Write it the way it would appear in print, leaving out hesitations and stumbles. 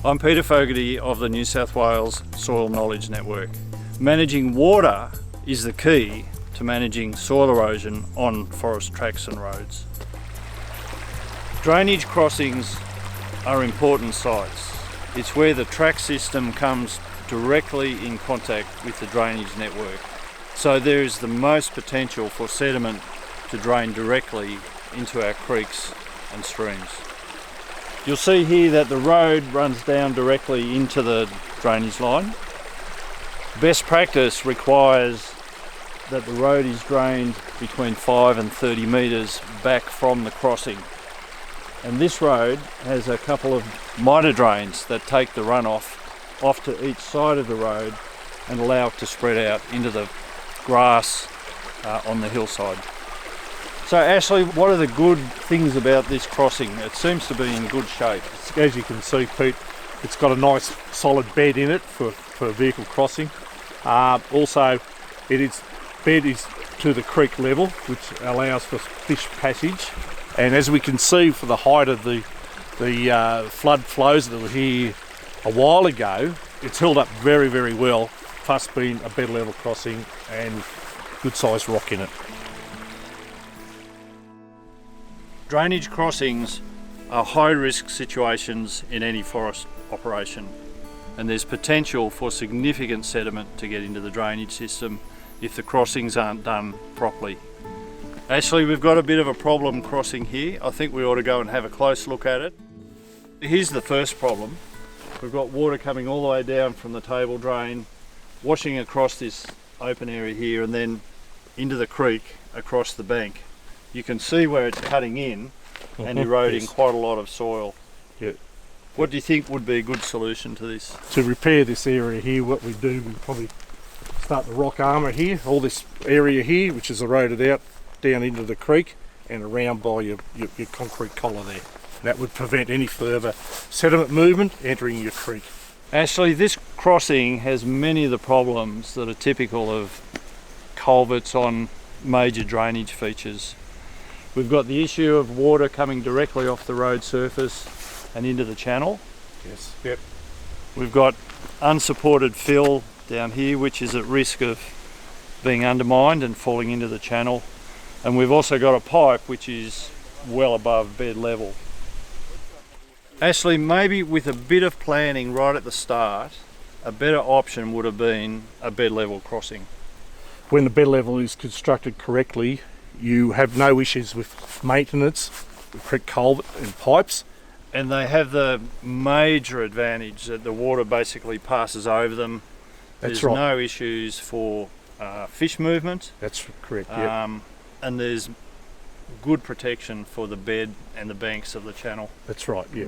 I'm Peter Fogarty of the New South Wales Soil Knowledge Network. Managing water is the key to managing soil erosion on forest tracks and roads. Drainage crossings are important sites. It's where the track system comes directly in contact with the drainage network. So there is the most potential for sediment to drain directly into our creeks and streams. You'll see here that the road runs down directly into the drainage line. Best practice requires that the road is drained between 5 and 30 metres back from the crossing. And this road has a couple of minor drains that take the runoff off to each side of the road and allow it to spread out into the grass on the hillside. So Ashley, what are the good things about this crossing? It seems to be in good shape. As you can see, Pete, it's got a nice solid bed in it for a vehicle crossing. Also, bed is to the creek level, which allows for fish passage. And as we can see, for the height of the flood flows that were here a while ago, it's held up very, very well, plus being a bed level crossing and good sized rock in it. Drainage crossings are high risk situations in any forest operation, and there's potential for significant sediment to get into the drainage system if the crossings aren't done properly. Ashley, we've got a bit of a problem crossing here. I think we ought to go and have a close look at it. Here's the first problem. We've got water coming all the way down from the table drain, washing across this open area here and then into the creek across the bank. You can see where it's cutting in and eroding yes. Quite a lot of soil. Yeah. What do you think would be a good solution to this? To repair this area here, what we do, we probably start the rock armour here, all this area here, which is eroded out down into the creek and around by your concrete collar there. That would prevent any further sediment movement entering your creek. Ashley, this crossing has many of the problems that are typical of culverts on major drainage features. We've got the issue of water coming directly off the road surface and into the channel. Yes. Yep. We've got unsupported fill down here, which is at risk of being undermined and falling into the channel. And we've also got a pipe which is well above bed level. Ashley, maybe with a bit of planning right at the start, a better option would have been a bed level crossing. When the bed level is constructed correctly, you have no issues with maintenance, with creek culvert and pipes. And they have the major advantage that the water basically passes over them. That's There's right. no issues for fish movement. That's correct, yeah. And there's good protection for the bed and the banks of the channel. That's right, yeah.